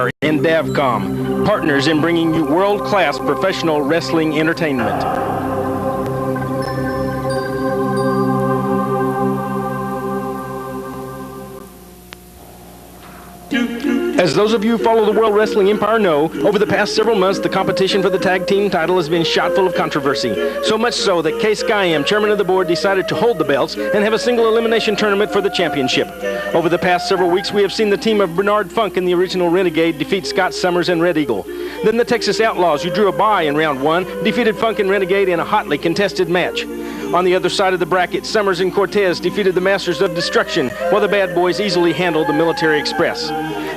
Star, and Davcom, partners in bringing you world-class professional wrestling entertainment. As those of you who follow the World Wrestling Empire know, over the past several months, the competition for the tag team title has been shot full of controversy. So much so that Case Skyam, chairman of the board, decided to hold the belts and have a single elimination tournament for the championship. Over the past several weeks, we have seen the team of Bernard Funk and the original Renegade defeat Scott Summers and Red Eagle. Then the Texas Outlaws, who drew a bye in round 1, defeated Funk and Renegade in a hotly contested match. On the other side of the bracket, Summers and Cortez defeated the Masters of Destruction, while the Bad Boys easily handled the Military Express.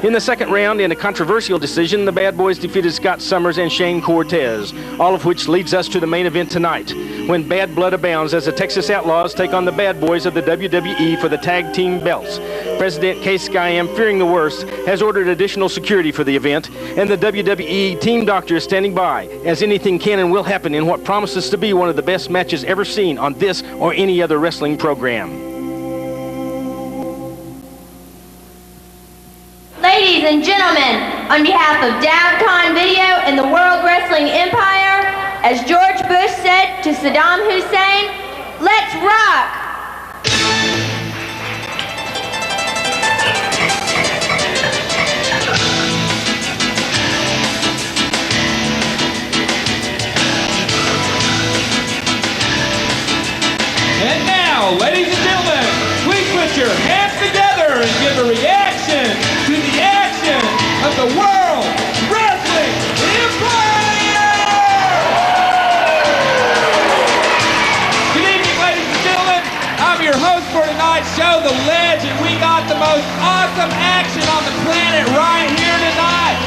In the second round, in a controversial decision, the Bad Boys defeated Scott Summers and Shane Cortez, all of which leads us to the main event tonight, when bad blood abounds as the Texas Outlaws take on the Bad Boys of the WWE for the tag team belts. President Case Skyam, fearing the worst, has ordered additional security for the event, and the WWE team doctor is standing by, as anything can and will happen in what promises to be one of the best matches ever seen on this or any other wrestling program. Ladies and gentlemen, on behalf of Davcon Video and the World Wrestling Empire, as George Bush said to Saddam Hussein, let's rock! And now, ladies and gentlemen, please put your hands together and give a reaction to the action of the World Wrestling Empire! Good evening, ladies and gentlemen. I'm your host for tonight's show, The Ledge, and we got the most awesome action on the planet right here tonight.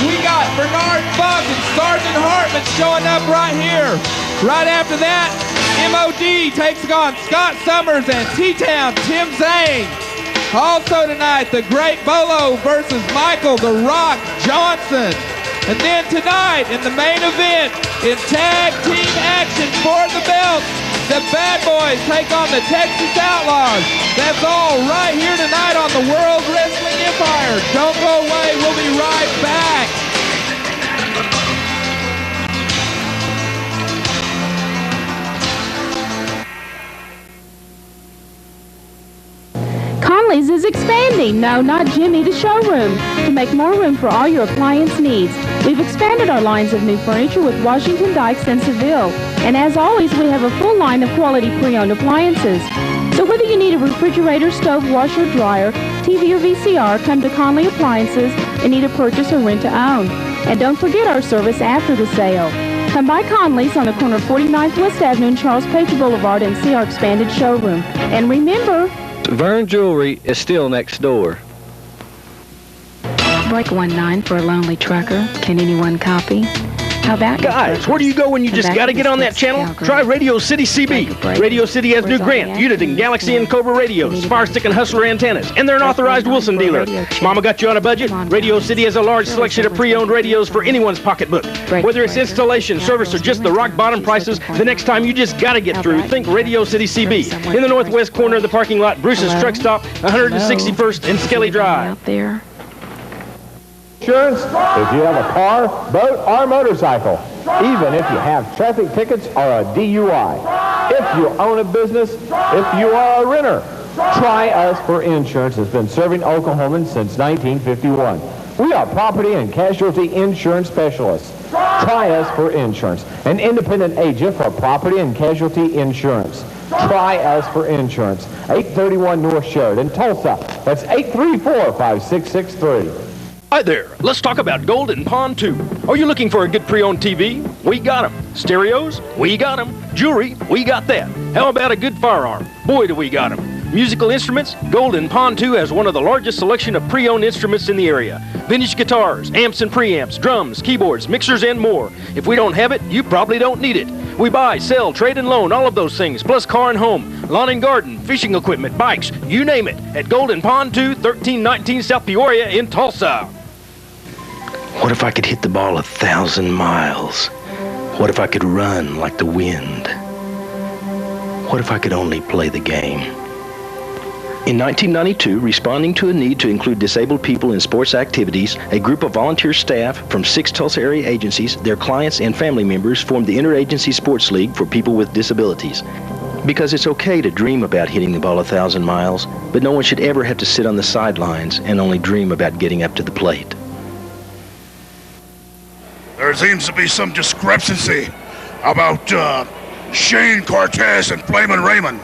We got Bernard Funk and Sergeant Hartman showing up right here. Right after that, MOD takes on Scott Summers and T-Town Tim Zane. Also tonight, the Great Bolo versus Michael the Rock Johnson. And then tonight, in the main event, in tag team action for the belts, the Bad Boys take on the Texas Outlaws. That's all right here tonight on the World Wrestling Empire. Don't go away, we'll be right back. Conley's is expanding. No, not Jimmy, the showroom, to make more room for all your appliance needs. We've expanded our lines of new furniture with Washington Dykes and Seville. And as always, we have a full line of quality pre-owned appliances. So whether you need a refrigerator, stove, washer, dryer, TV, or VCR, come to Conley Appliances and either purchase or rent to own. And don't forget our service after the sale. Come by Conley's on the corner of 49th West Avenue and Charles Page Boulevard and see our expanded showroom. And remember, Vern Jewelry is still next door. Break 19 for a lonely trucker. Can anyone copy? How about Guys, where do you go when you just got to get on that channel? Try Radio City CB. Radio City has new Grant, Uniden, Galaxy, and Cobra radios, Fire Stick and Hustler antennas, and they're an authorized Wilson dealer. Mama got you on a budget? Radio City has a large selection of pre-owned radios for anyone's pocketbook. Whether it's installation, service, or just the rock bottom prices, the next time you just got to get through, think Radio City CB. In the northwest corner of the parking lot, Bruce's Truck Stop, 161st and Skelly Drive. Out there. Insurance if you have a car, boat, or motorcycle, even if you have traffic tickets or a DUI. If you own a business, if you are a renter, Try Us for Insurance has been serving Oklahomans since 1951. We are property and casualty insurance specialists. Try Us for Insurance, an independent agent for property and casualty insurance. Try Us for Insurance, 831 North Sheridan, Tulsa. That's 834-5663. Hi there, let's talk about Golden Pond 2. Are you looking for a good pre-owned TV? We got them. Stereos? We got them. Jewelry? We got that. How about a good firearm? Boy, do we got them. Musical instruments? Golden Pond 2 has one of the largest selection of pre-owned instruments in the area. Vintage guitars, amps and preamps, drums, keyboards, mixers, and more. If we don't have it, you probably don't need it. We buy, sell, trade, and loan, all of those things, plus car and home, lawn and garden, fishing equipment, bikes, you name it, at Golden Pond 2, 1319 South Peoria in Tulsa. What if I could hit the ball 1,000 miles? What if I could run like the wind? What if I could only play the game? In 1992, responding to a need to include disabled people in sports activities, a group of volunteer staff from 6 Tulsa area agencies, their clients, and family members formed the Interagency Sports League for people with disabilities. Because it's okay to dream about hitting the ball 1,000 miles, but no one should ever have to sit on the sidelines and only dream about getting up to the plate. There seems to be some discrepancy about Shane Cortez and Flamin' Raymond.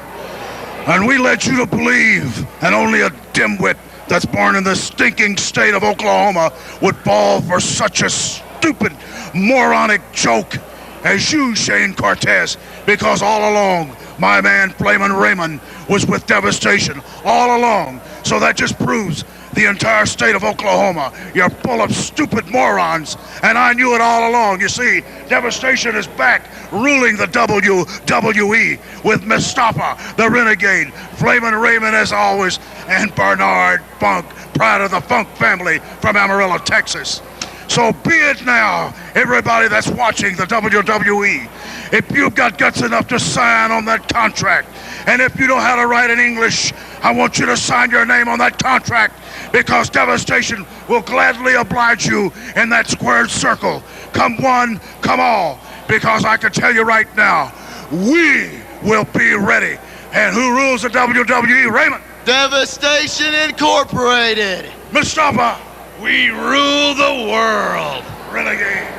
And we led you to believe, and only a dimwit that's born in the stinking state of Oklahoma would fall for such a stupid, moronic joke as you, Shane Cortez, because all along, my man Flamin' Raymond was with Devastation, all along. So that just proves the entire state of Oklahoma, you're full of stupid morons, and I knew it all along. You see, Devastation is back, ruling the WWE with Mustafa, the Renegade, Flamin' Raymond as always, and Bernard Funk, pride of the Funk family from Amarillo, Texas. So be it now, everybody that's watching the WWE, if you've got guts enough to sign on that contract, and if you know how to write in English, I want you to sign your name on that contract, because Devastation will gladly oblige you in that squared circle. Come one, come all, because I can tell you right now, we will be ready. And who rules the WWE, Raymond? Devastation Incorporated. Mustafa, we rule the world. Renegade.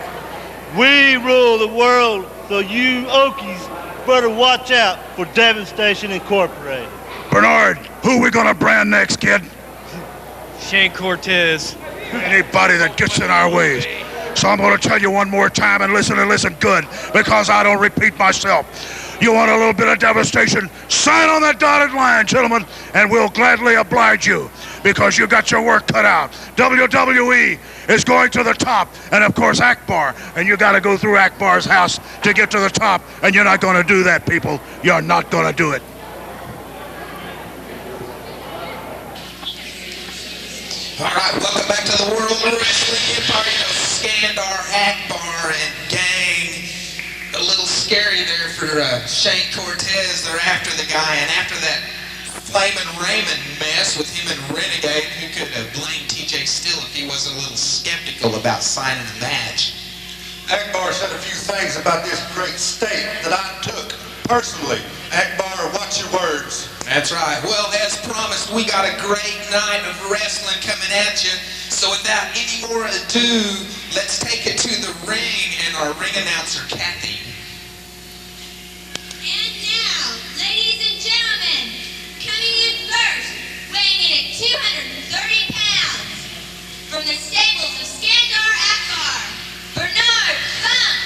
We rule the world, so you Okies better watch out for Devastation Incorporated. Bernard, who we gonna brand next, kid? Shane Cortez. Anybody that gets in our ways. So I'm going to tell you one more time, and listen good, because I don't repeat myself. You want a little bit of Devastation? Sign on that dotted line, gentlemen, and we'll gladly oblige you, because you got your work cut out. WWE is going to the top, and of course Akbar, and you got to go through Akbar's house to get to the top, and you're not going to do that, people. You're not going to do it. All right, welcome back to the World Wrestling Empire. You know, Skandar, Akbar, and gang. A little scary there for Shane Cortez. They're after the guy, and after that Flamin' Raymond mess with him and Renegade, who could have blamed TJ Still if he wasn't a little skeptical about signing the match. Akbar said a few things about this great state that I took personally. Akbar, watch your words. That's right. Well, as promised, we got a great night of wrestling coming at you. So without any more ado, let's take it to the ring and our ring announcer, Kathy. And now, ladies and gentlemen, coming in first, weighing in at 230 pounds, from the stables of Skandar Akbar, Bernard Funk.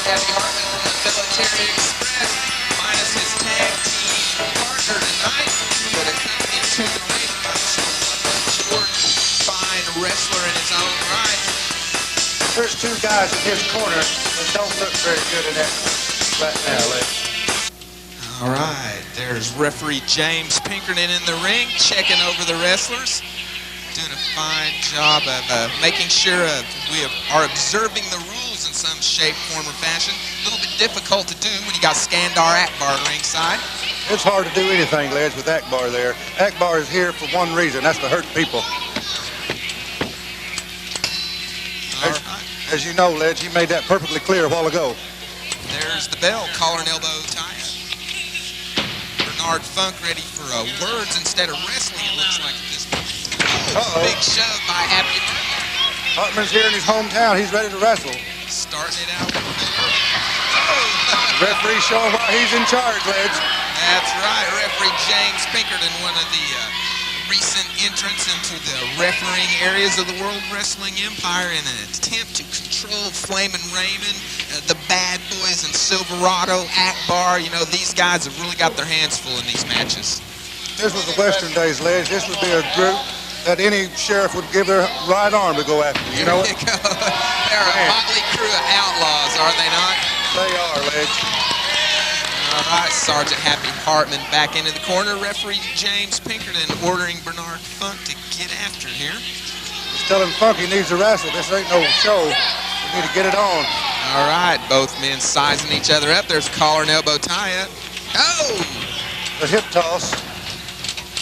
Hartman from the Military Express, minus his tag team partner tonight, but accompanied to the ring by George, fine wrestler in his own right. There's two guys in his corner that don't look very good in that right now, Les. All right, there's referee James Pinkerton in the ring, checking over the wrestlers. Doing a fine job of making sure we are observing the rules in some shape, form, or fashion. A little bit difficult to do when you got Skandar Akbar ringside. It's hard to do anything, Les, with Akbar there. Akbar is here for one reason, that's to hurt people. As you know, Les, he made that perfectly clear a while ago. There's the bell, collar and elbow tie. Bernard Funk ready for words instead of wrestling, it looks like at this point. Big shove by Happy Hartman. Hartman's here in his hometown. He's ready to wrestle. Starting it out. Referee showing why he's in charge, lads. That's right. Referee James Pinkerton, one of the recent entrance into the refereeing areas of the World Wrestling Empire in an attempt to control Flamin' Raymond, the Bad Boys and Silverado, Akbar. You know, these guys have really got their hands full in these matches. This was the Western days, Ledge. This would be a group that any sheriff would give their right arm to go after. You know it? They're a motley crew of outlaws, are they not? They are, Ledge. All right, Sergeant Happy Hartman back into the corner. Referee James Pinkerton ordering Bernard Funk to get after here. He's telling Funk he needs to wrestle. This ain't no show. We need to get it on. All right, both men sizing each other up. There's collar and elbow tie-up. Oh! The hip toss.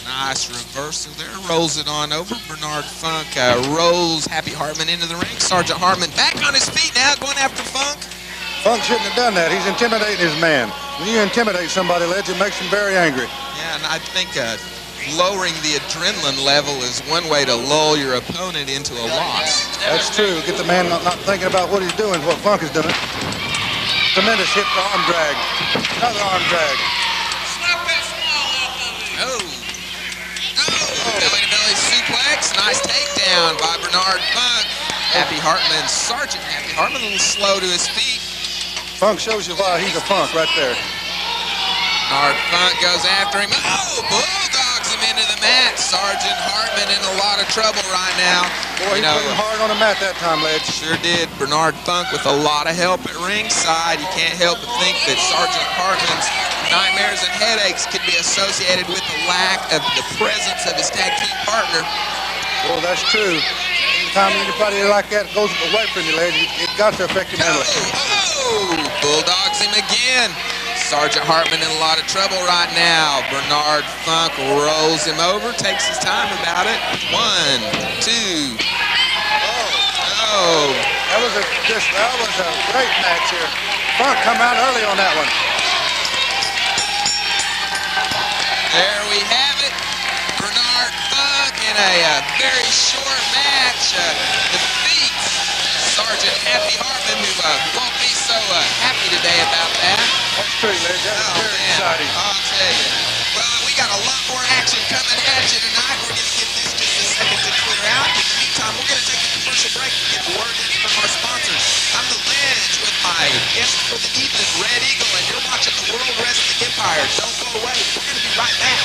Nice reversal there. Rolls it on over. Bernard Funk rolls Happy Hartman into the ring. Sergeant Hartman back on his feet now, going after Funk. Funk shouldn't have done that. He's intimidating his man. When you intimidate somebody, Ledge, it makes him very angry. Yeah, and I think lowering the adrenaline level is one way to lull your opponent into a loss. That's true. Get the man not thinking about what he's doing, what Funk is doing. Tremendous hip arm drag. Another arm drag. Oh. Belly-to-belly suplex. Nice takedown by Bernard Funk. Happy Hartman, Sergeant Happy Hartman, a little slow to his feet. Funk shows you why he's a Funk right there. Bernard Funk goes after him. Oh, bulldogs him into the mat. Sergeant Hartman in a lot of trouble right now. Boy, he put him hard on the mat that time, Ledge. Sure did. Bernard Funk with a lot of help at ringside. You can't help but think that Sergeant Hartman's nightmares and headaches could be associated with the lack of the presence of his tag team partner. Well, that's true. Anytime anybody like that goes away from you, Ledge, it got to affect you mentally. Bulldogs him again. Sergeant Hartman in a lot of trouble right now. Bernard Funk rolls him over, takes his time about it. 1, 2. Oh. That was a great match here. Funk come out early on that one. There we have it. Bernard Funk in a very short match defeats Sergeant Happy Hartman, who won't be so happy today about that. That's true, Ledge. That's very exciting. I'll tell you. Well, we got a lot more action coming at you tonight. We're going to give this just a second to clear out. In the meantime, we're going to take a commercial break and get word in from our sponsors. I'm the Ledge with my guest for the evening, Red Eagle, and you're watching the World Wrestling Empire. Don't go away. We're going to be right back.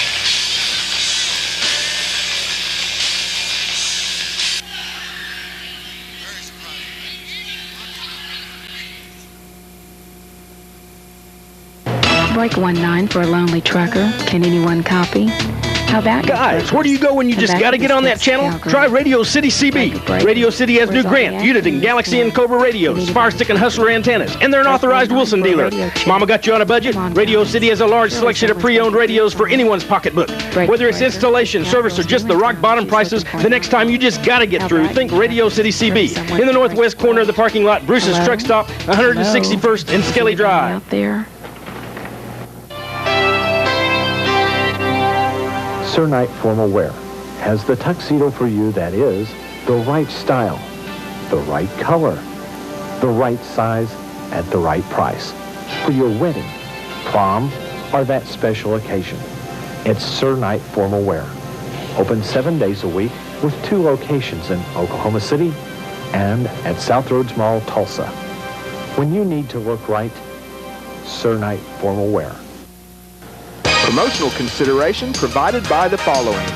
Break 19 for a lonely trucker. Can anyone copy? How about Guys, where do you go when you just got to get on that channel? Try Radio City CB. Radio City has new Grant, Uniden, Galaxy, and Cobra radios, Fire Stick and Hustler antennas, and they're an authorized Wilson dealer. Mama got you on a budget? Radio City has a large selection of pre-owned radios for anyone's pocketbook. Whether it's installation, service, or just the rock bottom prices, the next time you just got to get through, think Radio City CB. In the northwest corner of the parking lot, Bruce's Truck Stop, 161st and Skelly Drive. Out there. Sir Knight Formal Wear has the tuxedo for you that is the right style, the right color, the right size, at the right price. For your wedding, prom, or that special occasion, it's Sir Knight Formal Wear. Open 7 days a week with 2 locations in Oklahoma City and at South Roads Mall, Tulsa. When you need to look right, Sir Knight Formal Wear. Promotional consideration provided by the following.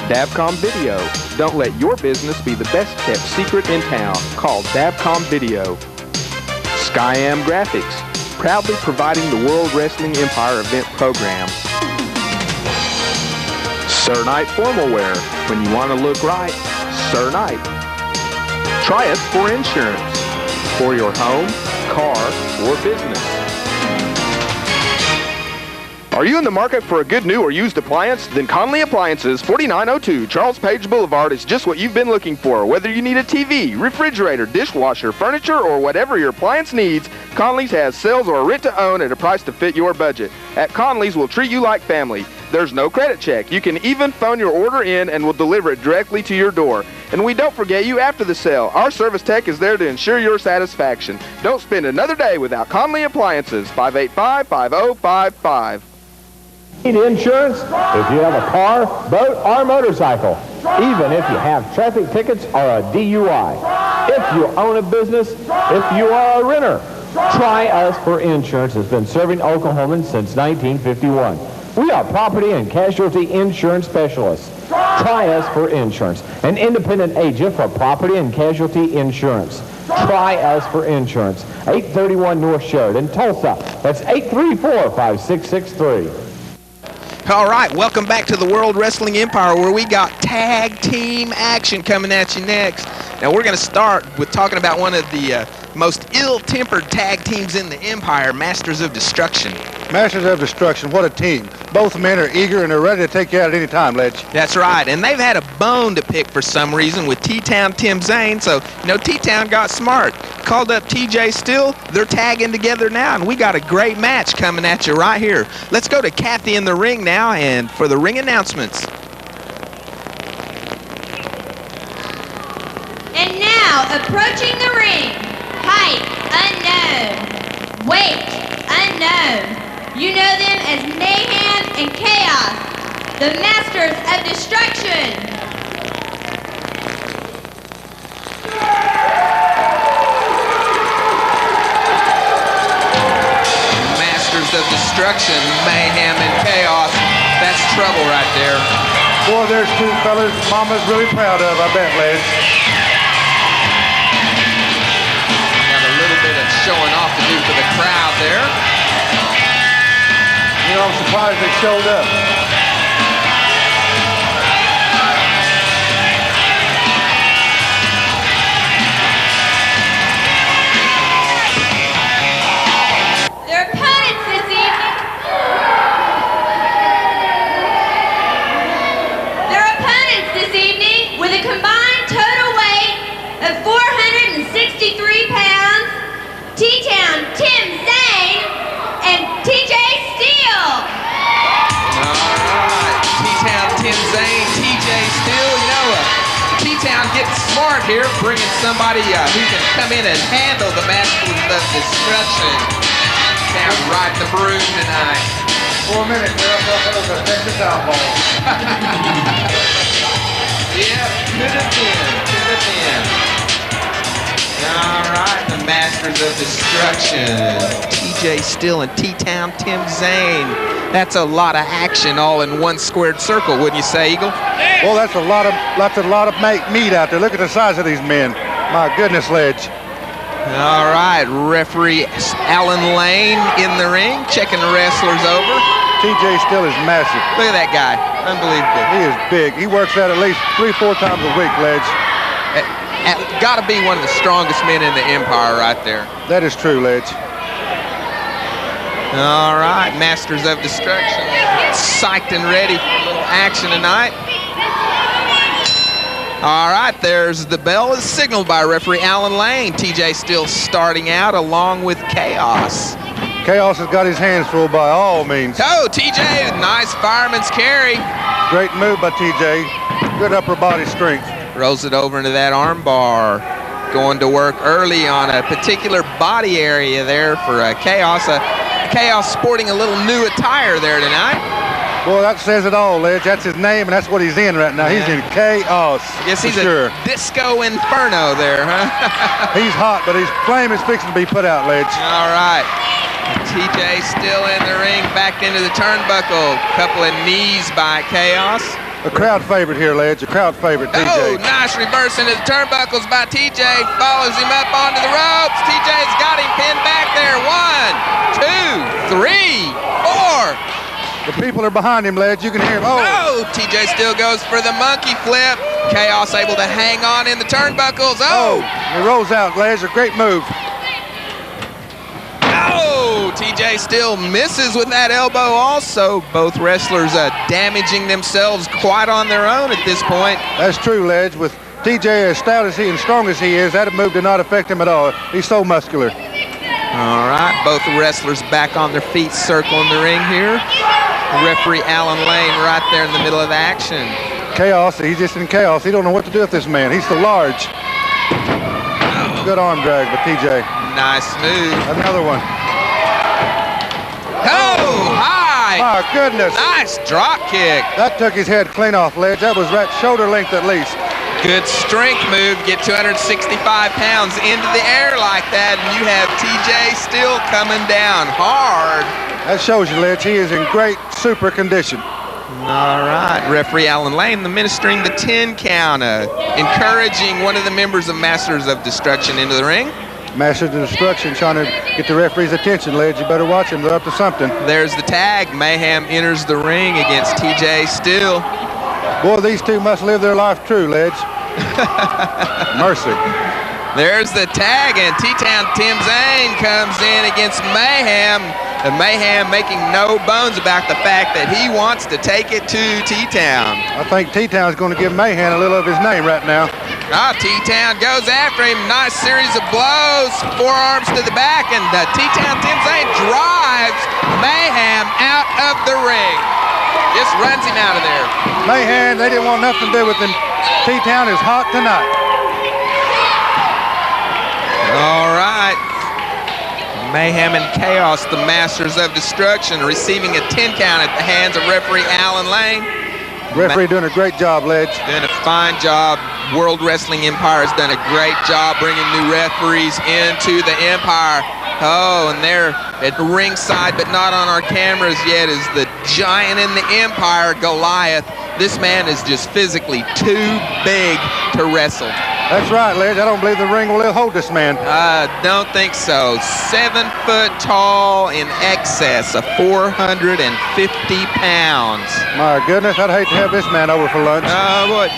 Davcom Video. Don't let your business be the best kept secret in town. Call Davcom Video. Skyam Graphics. Proudly providing the World Wrestling Empire event program. Sir Knight Formal Wear. When you want to look right, Sir Knight. Try us for insurance. For your home, car, or business. Are you in the market for a good new or used appliance? Then Conley Appliances, 4902 Charles Page Boulevard is just what you've been looking for. Whether you need a TV, refrigerator, dishwasher, furniture, or whatever your appliance needs, Conley's has sales or rent to own at a price to fit your budget. At Conley's, we'll treat you like family. There's no credit check. You can even phone your order in and we'll deliver it directly to your door. And we don't forget you after the sale. Our service tech is there to ensure your satisfaction. Don't spend another day without Conley Appliances, 585-5055. Need insurance? If you have a car, boat, or motorcycle, even if you have traffic tickets or a DUI. If you own a business, if you are a renter, Try Us for Insurance has been serving Oklahomans since 1951. We are property and casualty insurance specialists. Try Us for Insurance, an independent agent for property and casualty insurance. Try Us for Insurance, 831 North Sheridan, Tulsa. That's 834-5663. All right, welcome back to the World Wrestling Empire, where we got tag team action coming at you next. Now, we're going to start with talking about one of the most ill-tempered tag teams in the Empire, Masters of Destruction. Masters of Destruction, what a team. Both men are eager and they're ready to take you out at any time, Ledge. That's right, and they've had a bone to pick for some reason with T-Town Tim Zane, so, you know, T-Town got smart. Called up TJ Still, they're tagging together now, and we got a great match coming at you right here. Let's go to Kathy in the ring now, and for the ring announcements. And now, approaching the ring, height unknown, weight unknown. You know them as Mayhem and Chaos, the Masters of Destruction. Masters of Destruction, Mayhem and Chaos. That's trouble right there. Boy, there's two fellas Mama's really proud of, I bet, Ledge. Got a little bit of showing off to do for the crowd there. You know, I'm surprised they showed up. Their opponents this evening. With a combined total weight of 463 pounds, T-Town Tim Zane and TJ Steele. All right, T-Town Tim Zane, TJ Steele. You know, T-Town getting smart here, bringing somebody who can come in and handle the Masters of Destruction. Town riding the broom tonight. For a minute, there was a Texas outlaw. Yeah, could have been. All right, the Masters of Destruction. TJ Still and T-Town Tim Zane. That's a lot of action all in one squared circle, wouldn't you say, Eagle? Well, that's a lot of meat out there. Look at the size of these men. My goodness, Ledge. All right, referee Alan Lane in the ring, checking the wrestlers over. TJ Still is massive. Look at that guy. Unbelievable. He is big. He works out at least 3-4 times a week, Ledge. Got to be one of the strongest men in the Empire right there. That is true, Ledge. All right, Masters of Destruction. Psyched and ready for a little action tonight. All right, there's the bell is signaled by referee Alan Lane. TJ Still starting out along with Chaos. Chaos has got his hands full by all means. Oh, TJ, nice fireman's carry. Great move by TJ. Good upper body strength. Rolls it over into that arm bar. Going to work early on a particular body area there for Chaos. Chaos sporting a little new attire there tonight. Boy, that says it all, Ledge. That's his name, and that's what he's in right now. Yeah. He's in Chaos. I guess he's a disco inferno there, huh? He's hot, but his flame is fixing to be put out, Ledge. All right. TJ still in the ring, back into the turnbuckle. Couple of knees by Chaos. A crowd favorite here, Ledge. A crowd favorite, TJ. Oh, nice reverse into the turnbuckles by TJ. Follows him up onto the ropes. TJ's got him pinned back there. 1, 2, 3, 4. The people are behind him, Ledge. You can hear him. Oh, TJ still goes for the monkey flip. Chaos able to hang on in the turnbuckles. Oh. He rolls out, Ledge. A great move. Oh, TJ still misses with that elbow also. Both wrestlers damaging themselves quite on their own at this point. That's true, Ledge. With TJ as stout as he and strong as he is, that move did not affect him at all. He's so muscular. All right, both wrestlers back on their feet, circling the ring here. Referee Alan Lane right there in the middle of the action. Chaos, he's just in chaos. He don't know what to do with this man. He's so large. Good arm drag by TJ. Nice move. Another one. Oh, high right. My goodness. Nice drop kick. That took his head clean off, Ledge. That was right shoulder length at least. Good strength move. Get 265 pounds into the air like that, and you have TJ still coming down hard. That shows you, Ledge. He is in great super condition. All right, referee Alan Lane administering the 10 count, encouraging one of the members of Masters of Destruction into the ring. Masters of Destruction trying to get the referee's attention, Ledge. You better watch him. They're up to something. There's the tag. Mayhem enters the ring against TJ Still. Boy, these two must live their life true, Ledge. Mercy. There's the tag, and T-Town Tim Zane comes in against Mayhem. And Mayhem making no bones about the fact that he wants to take it to T-Town. I think T-Town's going to give Mayhem a little of his name right now. T-Town goes after him. Nice series of blows. Forearms to the back, and T-Town Tim Zane drives Mayhem out of the ring. Just runs him out of there. Mayhem, they didn't want nothing to do with him. T-Town is hot tonight. All right. Mayhem and Chaos, the Masters of Destruction, receiving a 10 count at the hands of referee Alan Lane. Referee doing a great job, Ledge. Doing a fine job. World Wrestling Empire has done a great job bringing new referees into the Empire. Oh, and there at the ringside, but not on our cameras yet, is the giant in the Empire, Goliath. This man is just physically too big to wrestle. That's right, Ledge. I don't believe the ring will hold this man. Don't think so. 7 foot tall in excess of 450 pounds. My goodness, I'd hate to have this man over for lunch. Boy.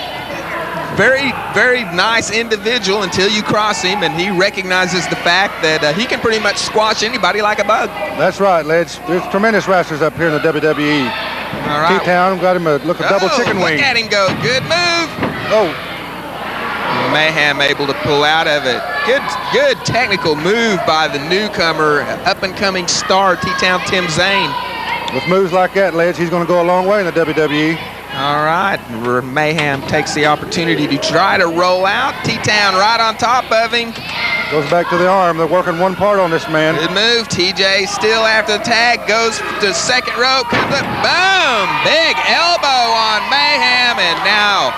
Very, very nice individual until you cross him, and he recognizes the fact that he can pretty much squash anybody like a bug. That's right, Ledge. There's tremendous wrestlers up here in the WWE. All right. T-Town got him a double chicken wing. Look at him go. Good move. Oh. Mayhem able to pull out of it. Good technical move by the newcomer, up-and-coming star, T-Town Tim Zane. With moves like that, Ledge, he's going to go a long way in the WWE. All right, Mayhem takes the opportunity to try to roll out. T-Town right on top of him. Goes back to the arm. They're working one part on this man. Good move. TJ still after the tag. Goes to second rope. Comes up. Boom! Big elbow on Mayhem. And now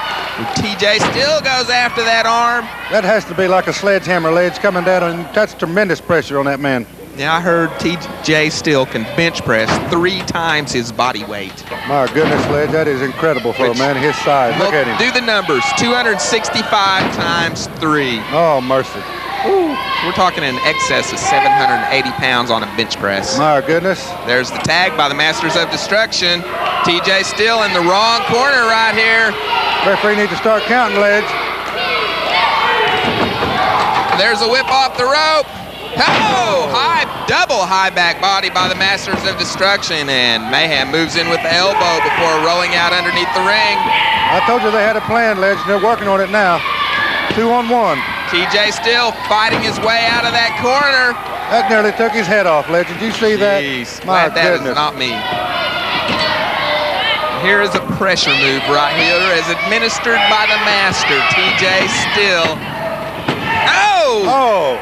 TJ still goes after that arm. That has to be like a sledgehammer, Ledge, coming down, and that's tremendous pressure on that man. Yeah, I heard TJ Still can bench press 3 times his body weight. My goodness, Ledge, that is incredible for a man his size. Look at him. Do the numbers. 265 times 3. Oh, mercy. Ooh. We're talking in excess of 780 pounds on a bench press. My goodness. There's the tag by the Masters of Destruction. TJ Still in the wrong corner right here. Referee needs to start counting, Ledge. There's a whip off the rope. Oh, double high back body by the Masters of Destruction, and Mayhem moves in with the elbow before rolling out underneath the ring. I told you they had a plan, Ledge, and they're working on it now. 2-on-1. TJ Still fighting his way out of that corner. That nearly took his head off, Ledge. Did you see that? My goodness. That is not me. Here is a pressure move right here as administered by the master, TJ Still. Oh!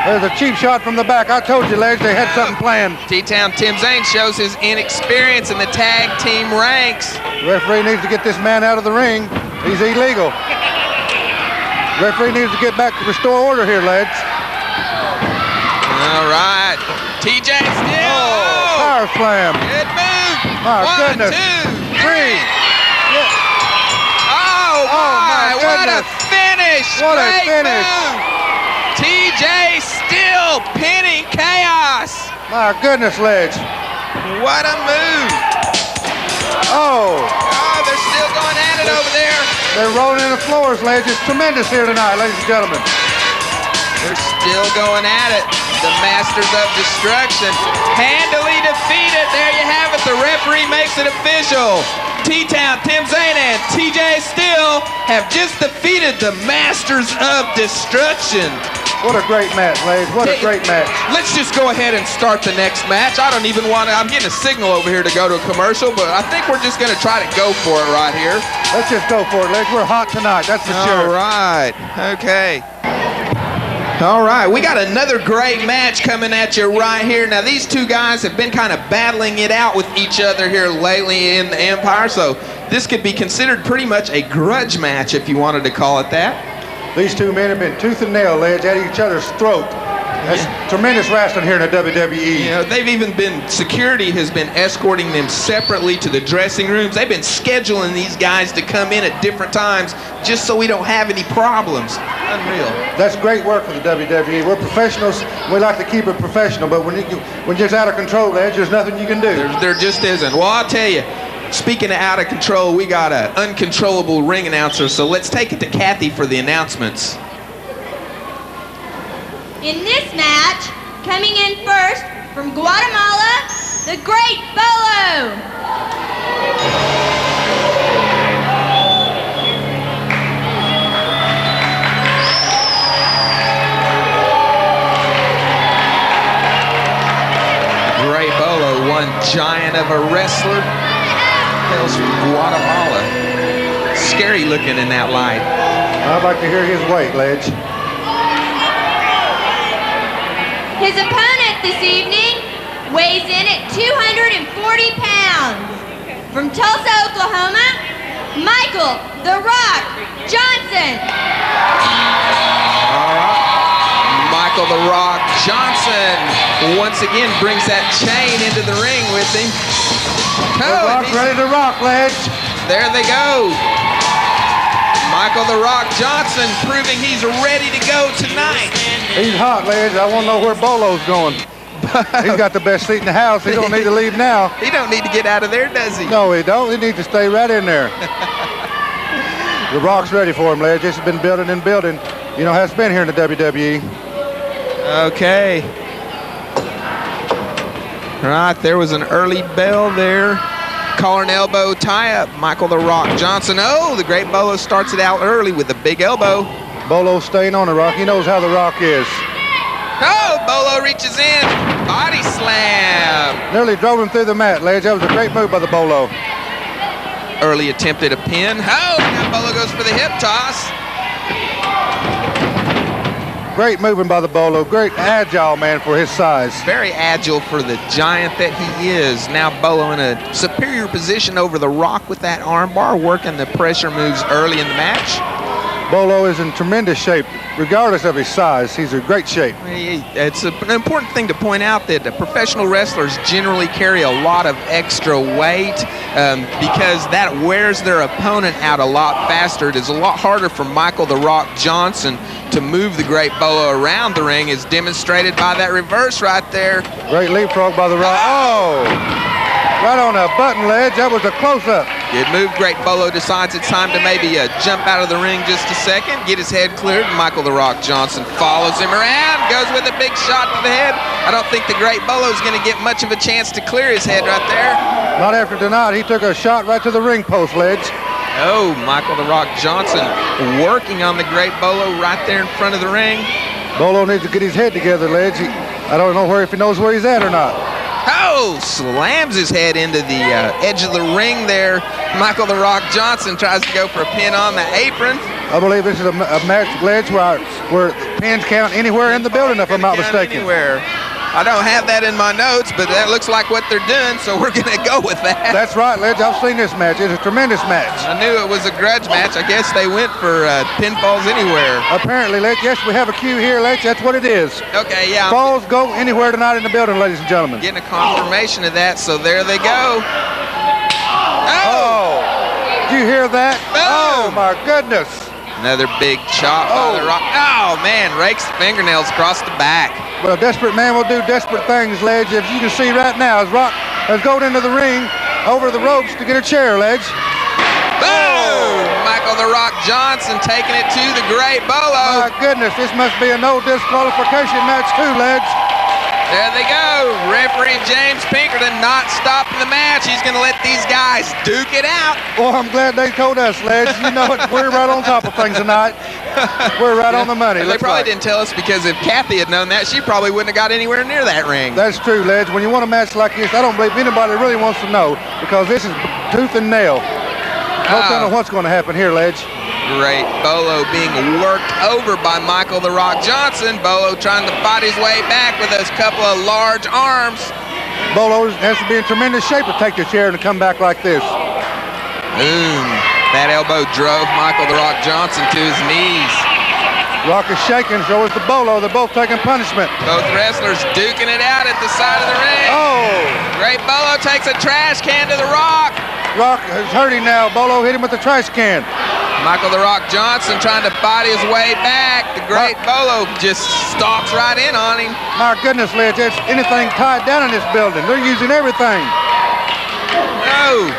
There's a cheap shot from the back. I told you, Ledge, they had something planned. T-Town Tim Zane shows his inexperience in the tag team ranks. Referee needs to get this man out of the ring. He's illegal. Referee needs to get back to restore order here, Ledge. All right. TJ Still. Oh, power slam. Good move. My goodness. 1, 2, 3. Yeah. Oh, my. What a finish. What a Great finish. Move. TJ Still pinning Chaos. My goodness, Ledge. What a move. Oh, they're still going at it over there. They're rolling in the floors, Ledge. It's tremendous here tonight, ladies and gentlemen. They're still going at it. The Masters of Destruction handily defeated. There you have it. The referee makes it official. T-Town, Tim Zane, and TJ Still have just defeated the Masters of Destruction. What a great match, Ledge. What a great match. Let's just go ahead and start the next match. I don't even want to, I'm getting a signal over here to go to a commercial, but I think we're just going to try to go for it right here. Let's just go for it, Ledge. We're hot tonight, that's for sure. All right. Okay. All right, we got another great match coming at you right here. Now, these two guys have been kind of battling it out with each other here lately in the Empire, so this could be considered pretty much a grudge match if you wanted to call it that. These two men have been tooth and nail, Ledge, at each other's throat. That's tremendous wrestling here in the WWE. You know, they've even been, security has been escorting them separately to the dressing rooms. They've been scheduling these guys to come in at different times just so we don't have any problems. Unreal. That's great work for the WWE. We're professionals. We like to keep it professional, but when you're just out of control, Ledge, there's nothing you can do. There just isn't. Well, I'll tell you, speaking of out of control, we got an uncontrollable ring announcer, so let's take it to Kathy for the announcements. In this match, coming in first from Guatemala, the Great Bolo. Great Bolo, one giant of a wrestler, hails from Guatemala. Scary looking in that light. I'd like to hear his weight, Ledge. His opponent this evening weighs in at 240 pounds. From Tulsa, Oklahoma, Michael "The Rock" Johnson. All right. Michael "The Rock" Johnson once again brings that chain into the ring with him. The Rock's ready to rock, Ledge. There they go. Michael "The Rock" Johnson proving he's ready to go tonight. He's hot, Ledge. I want to know where Bolo's going. He's got the best seat in the house. He don't need to leave now. He don't need to get out of there, does he? No, he don't. He needs to stay right in there. The Rock's ready for him, Ledge. This has been building and building. You know how it's been here in the WWE. Okay. All right, there was an early bell there. Collar and elbow tie-up. Michael "The Rock" Johnson. Oh, the Great Bolo starts it out early with a big elbow. Bolo's staying on the Rock. He knows how the Rock is. Oh, Bolo reaches in. Body slam. Nearly drove him through the mat, Ledge. That was a great move by the Bolo. Early attempt at a pin. Oh, now Bolo goes for the hip toss. Great moving by the Bolo. Great agile man for his size. Very agile for the giant that he is. Now Bolo in a superior position over the Rock with that armbar, working the pressure moves early in the match. Bolo is in tremendous shape, regardless of his size. He's in great shape. It's an important thing to point out that professional wrestlers generally carry a lot of extra weight because that wears their opponent out a lot faster. It is a lot harder for Michael "The Rock" Johnson to move the Great Bolo around the ring, as demonstrated by that reverse right there. Great leapfrog by the Rock. Oh! Right on a button, Ledge. That was a close-up. Good move. Great Bolo decides it's time to maybe jump out of the ring just a second, get his head cleared. Michael "The Rock" Johnson follows him around, goes with a big shot to the head. I don't think the Great Bolo is going to get much of a chance to clear his head right there. Not after tonight. He took a shot right to the ring post, Ledge. Oh, Michael "The Rock" Johnson working on the Great Bolo right there in front of the ring. Bolo needs to get his head together, Ledge. I don't know if he knows where he's at or not. Oh, slams his head into the edge of the ring there. Michael "The Rock" Johnson tries to go for a pin on the apron. I believe this is a match, Ledge, where pins count anywhere in the building, if I'm not mistaken. Anywhere. I don't have that in my notes, but that looks like what they're doing, so we're going to go with that. That's right, Ledge. I've seen this match. It's a tremendous match. I knew it was a grudge match. I guess they went for pinfalls anywhere. Apparently, Ledge. Yes, we have a cue here, Ledge. That's what it is. Okay, yeah. Falls go anywhere tonight in the building, ladies and gentlemen. Getting a confirmation of that, so there they go. Oh! Did you hear that? Boom. Oh, my goodness. Another big chop by the Rock. Oh, man, rakes the fingernails across the back. But a desperate man will do desperate things, Ledge. As you can see right now, as Rock has gone into the ring, over the ropes to get a chair, Ledge. Boom! Michael "The Rock" Johnson taking it to the Great Bolo. My goodness, this must be a no disqualification match too, Ledge. There they go. Referee James Pinkerton not stopping the match. He's going to let these guys duke it out. Well, I'm glad they told us, Ledge. You know it. We're right on top of things tonight. We're right on the money. They probably didn't tell us, because if Kathy had known that, she probably wouldn't have got anywhere near that ring. That's true, Ledge. When you want a match like this, I don't believe anybody really wants to know, because this is tooth and nail. I don't know what's going to happen here, Ledge. great Bolo being worked over by Michael the Rock Johnson. Bolo trying to fight his way back with those couple of large arms. Bolo has to be in tremendous shape to take the chair and come back like this. That elbow drove Michael the Rock Johnson to his knees. Rock is shaking, so is the Bolo. They're both taking punishment. Both wrestlers duking it out at the side of the ring. Oh! Great Bolo takes a trash can to the Rock. Rock is hurting now. Bolo hit him with the trash can. Michael the Rock Johnson trying to fight his way back. The great Bolo just stalks right in on him. My goodness, Lidge, there's anything tied down in this building. They're using everything. No,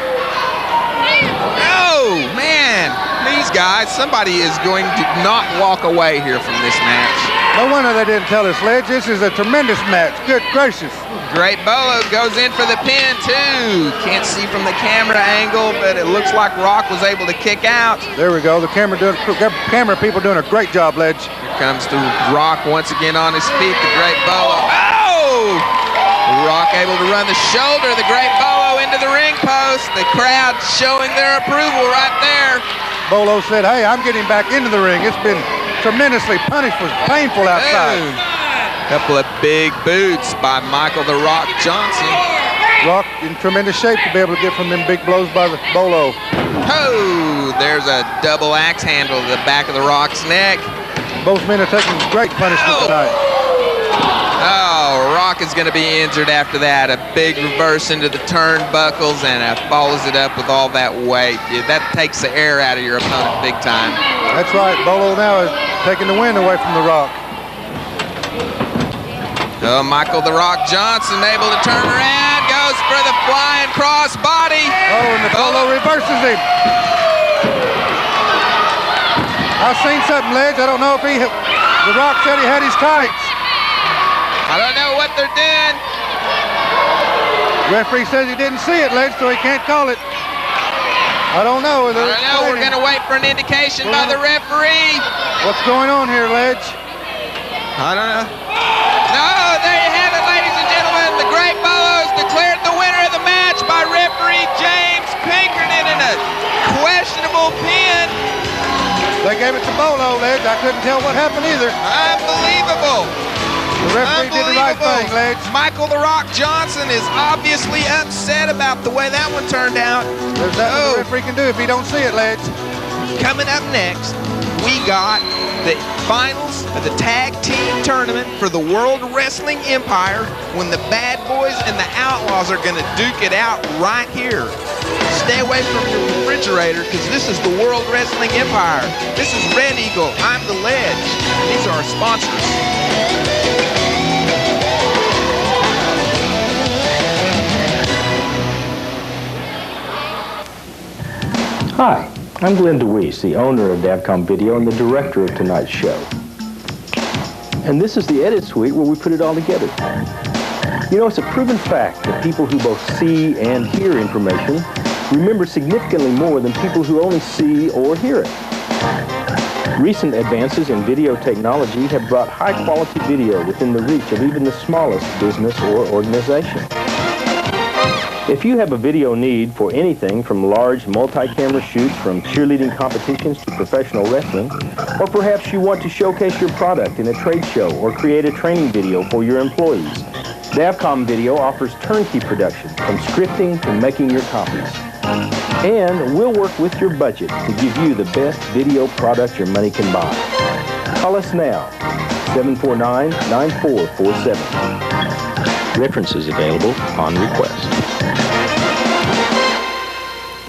man. These guys, somebody is going to not walk away here from this match. No wonder they didn't tell us, Lidge. This is a tremendous match. Good gracious. Great Bolo goes in for the pin, too. Can't see from the camera angle, but it looks like Rock was able to kick out. There we go. The camera people doing a great job, Lidge. Here comes the Rock once again on his feet. The Great Bolo. Oh! Rock able to run the shoulder. The Great Bolo into the ring post. The crowd showing their approval right there. Bolo said, hey, I'm getting back into the ring. It's been tremendously painful outside. Couple of big boots by Michael the Rock Johnson. Rock in tremendous shape to be able to get from them big blows by the Bolo. Oh, there's a double axe handle to the back of the Rock's neck. Both men are taking great punishment tonight. Oh, Rock is going to be injured after that. A big reverse into the turnbuckles and follows it up with all that weight. Yeah, that takes the air out of your opponent big time. That's right. Bolo now is taking the wind away from the Rock. Oh, Michael the Rock Johnson able to turn around, goes for the flying cross body. Oh, and the Bolo reverses him. I've seen something, Ledge. I don't know if the Rock said he had his tights. I don't know what they're doing. Referee says he didn't see it, Ledge, so he can't call it. I don't know. I don't know. We're going to wait for an indication by the referee. What's going on here, Ledge? I don't know. No, there you have it, ladies and gentlemen. The Great Bolo is declared the winner of the match by referee James Pinkerton in a questionable pin. They gave it to Bolo, Ledge. I couldn't tell what happened either. Unbelievable. The referee did the right thing, Ledge. Michael the Rock Johnson is obviously upset about the way that one turned out. There's nothing the referee can do if he don't see it, Ledge. Coming up next, we got the finals of the tag team tournament for the World Wrestling Empire when the Bad Boys and the Outlaws are going to duke it out right here. Stay away from your refrigerator because this is the World Wrestling Empire. This is Red Eagle. I'm the Ledge. These are our sponsors. Hi, I'm Glenn DeWeese, the owner of Davcom Video and the director of tonight's show. And this is the edit suite where we put it all together. You know, it's a proven fact that people who both see and hear information remember significantly more than people who only see or hear it. Recent advances in video technology have brought high-quality video within the reach of even the smallest business or organization. If you have a video need for anything from large multi-camera shoots from cheerleading competitions to professional wrestling, or perhaps you want to showcase your product in a trade show or create a training video for your employees, Davcom Video offers turnkey production from scripting to making your copies. And we'll work with your budget to give you the best video product your money can buy. Call us now, 749-9447. References available on request.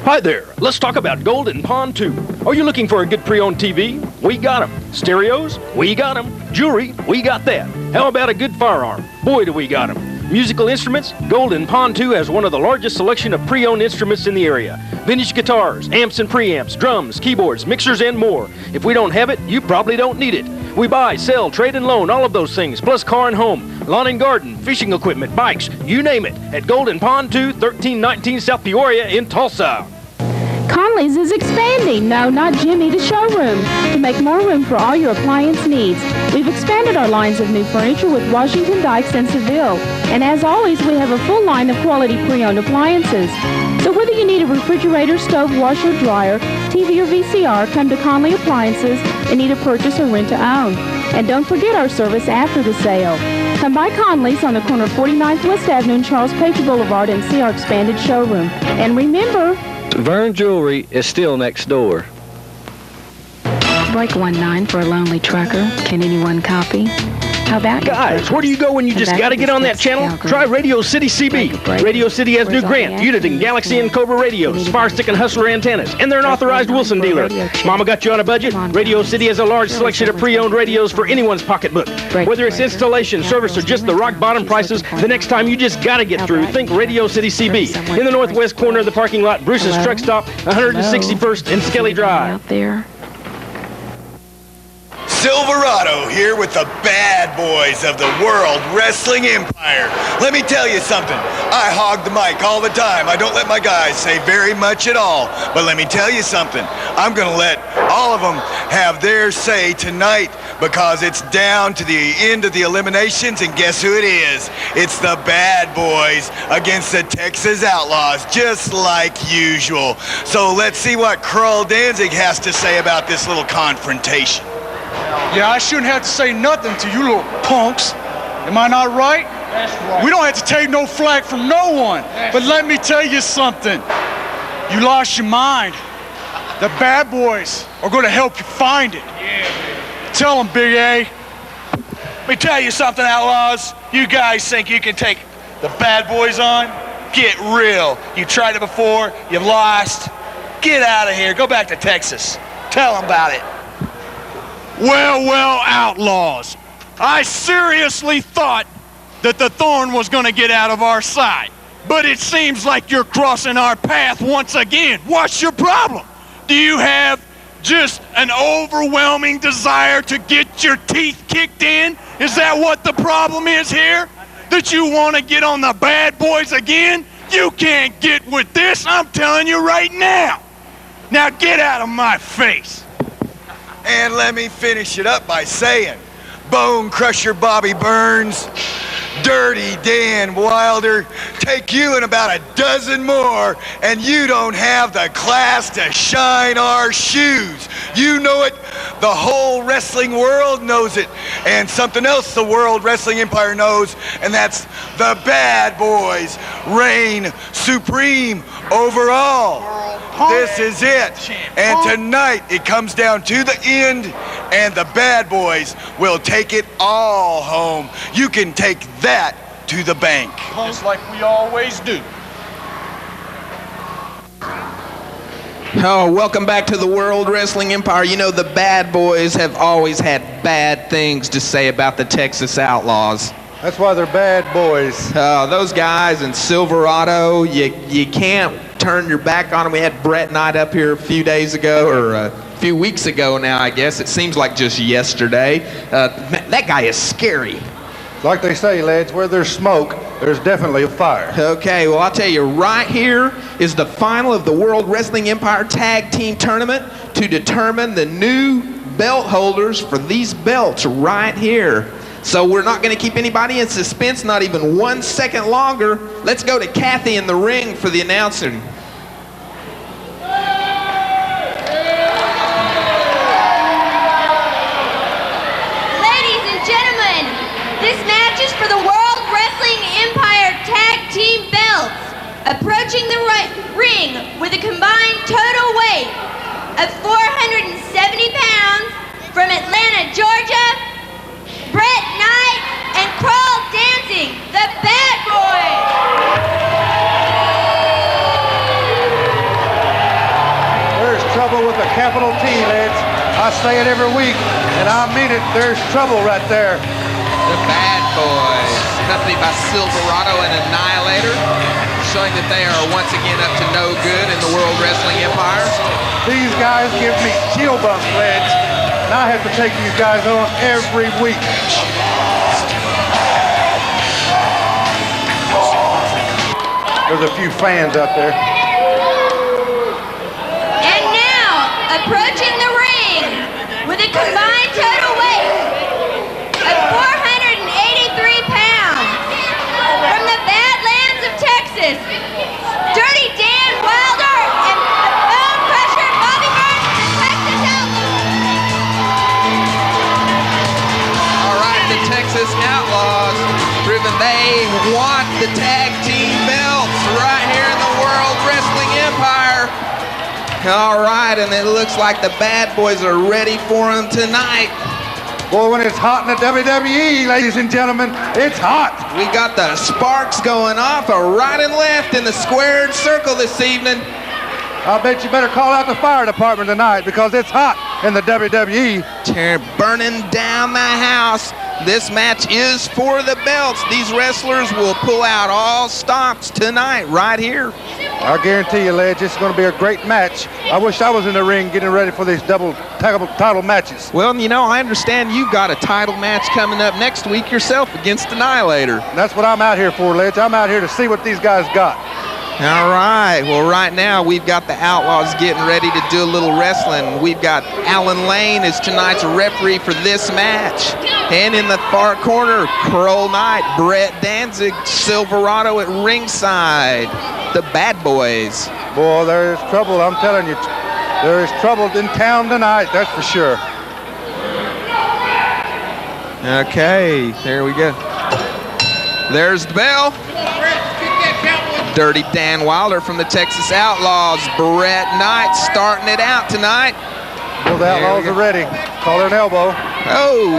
Hi there. Let's talk about Golden Pond 2. Are you looking for a good pre-owned TV? We got them. Stereos? We got them. Jewelry? We got that. How about a good firearm? Boy, do we got them. Musical instruments? Golden Pond 2 has one of the largest selection of pre-owned instruments in the area. Vintage guitars, amps and preamps, drums, keyboards, mixers, and more. If we don't have it, you probably don't need it. We buy, sell, trade, and loan, all of those things, plus car and home, lawn and garden, fishing equipment, bikes, you name it, at Golden Pond 2, 1319 South Peoria in Tulsa. Conley's is expanding. No, not Jimmy, the showroom. To make more room for all your appliance needs. We've expanded our lines of new furniture with Washington Dykes and Seville. And as always, we have a full line of quality pre-owned appliances. So whether you need a refrigerator, stove, washer, dryer, TV, or VCR, come to Conley Appliances and need a purchase or rent to own. And don't forget our service after the sale. Come by Conley's on the corner of 49th West Avenue and Charles Page Boulevard and see our expanded showroom. And remember, Vern Jewelry is still next door. Break 19 for a lonely trucker. Can anyone copy? How about Guys, where do you go when you just got to get on that channel? Try Radio City CB. Radio City has new Grant, Uniden, Galaxy, and Cobra radios, Fire Stick and Hustler antennas, and they're an authorized Wilson dealer. Mama got you on a budget? Radio City has a large selection of pre-owned radios for anyone's pocketbook. Whether it's installation, service, or just the rock bottom prices, the next time you just got to get through, think Radio City CB. In the northwest corner of the parking lot, Bruce's Truck Stop, 161st and Skelly Drive. Out there. Silverado here with the bad boys of the World Wrestling Empire. Let me tell you something. I hog the mic all the time. I don't let my guys say very much at all. But let me tell you something. I'm going to let all of them have their say tonight because it's down to the end of the eliminations, and guess who it is? It's the bad boys against the Texas Outlaws, just like usual. So let's see what Carl Danzig has to say about this little confrontation. Yeah, I shouldn't have to say nothing to you little punks. Am I not right? That's right. We don't have to take no flack from no one. But let me tell you something. You lost your mind. The bad boys are going to help you find it. Yeah. Tell them, Big A. Let me tell you something, Outlaws. You guys think you can take the bad boys on? Get real. You tried it before. You've lost. Get out of here. Go back to Texas. Tell them about it. Well, Outlaws. I seriously thought that the thorn was going to get out of our side. But it seems like you're crossing our path once again. What's your problem? Do you have just an overwhelming desire to get your teeth kicked in? Is that what the problem is here? That you want to get on the bad boys again? You can't get with this, I'm telling you right now. Now get out of my face. And let me finish it up by saying, Bone Crusher Bobby Burns, Dirty Dan Wilder, take you and about a dozen more, and you don't have the class to shine our shoes. You know it. The whole wrestling world knows it. And something else the World Wrestling Empire knows, and that's the bad boys reign supreme over all. This is it. And tonight it comes down to the end, and the bad boys will take it all home. You can take that to the bank. Just like we always do. Oh, welcome back to the World Wrestling Empire. You know, the bad boys have always had bad things to say about the Texas Outlaws. That's why they're bad boys. Those guys in Silverado, you can't turn your back on them. We had Brett Knight up here a few days ago, or a few weeks ago now, I guess. It seems like just yesterday. That guy is scary. Like they say, lads, where there's smoke, there's definitely a fire. Okay, well, I'll tell you, right here is the final of the World Wrestling Empire Tag Team Tournament to determine the new belt holders for these belts right here. So we're not going to keep anybody in suspense, not even 1 second longer. Let's go to Kathy in the ring for the announcing. Ladies and gentlemen, this match is for the World Wrestling Empire Tag Team belts. Approaching the ring with a combined total weight of 470 pounds from Atlanta, Georgia, Brett Knight and Carl Danzig, the Bad Boys. There's trouble with a capital T, lads. I say it every week, and I mean it. There's trouble right there. The Bad Boys, accompanied by Silverado and Annihilator, showing that they are once again up to no good in the World Wrestling Empire. These guys give me chill bumps, lads. And I have to take you guys on every week. There's a few fans up there. approaching the ring with a combined total weight of 483 pounds from the Badlands of Texas, Dirty Dan Wilder and Bone Crusher Bobby Burns from the Texas Outlaws. All right, the Texas Outlaws proving they want the tag team belts right here in the World Wrestling Empire. All right, and it looks like the bad boys are ready for them tonight. Boy, when it's hot in the WWE, ladies and gentlemen, it's hot. We got the sparks going off right and left in the squared circle this evening. I bet you better call out the fire department tonight because it's hot in the WWE. They're burning down the house. This match is for the belts. These wrestlers will pull out all stops tonight right here. I guarantee you, Ledge, it's going to be a great match. I wish I was in the ring getting ready for these double title matches. Well, you know, I understand you've got a title match coming up next week yourself against Annihilator. That's what I'm out here for, Ledge. I'm out here to see what these guys got. All right. Well, right now we've got the Outlaws getting ready to do a little wrestling. We've got Alan Lane as tonight's referee for this match. And in the far corner, Kroll Knight, Brett Danzig, Silverado at ringside. The Bad Boys. Boy, there is trouble, I'm telling you. There is trouble in town tonight, that's for sure. Okay, there we go. There's the bell. Dirty Dan Wilder from the Texas Outlaws. Brett Knight starting it out tonight. Well, the Outlaws are ready. Call her an elbow. Oh,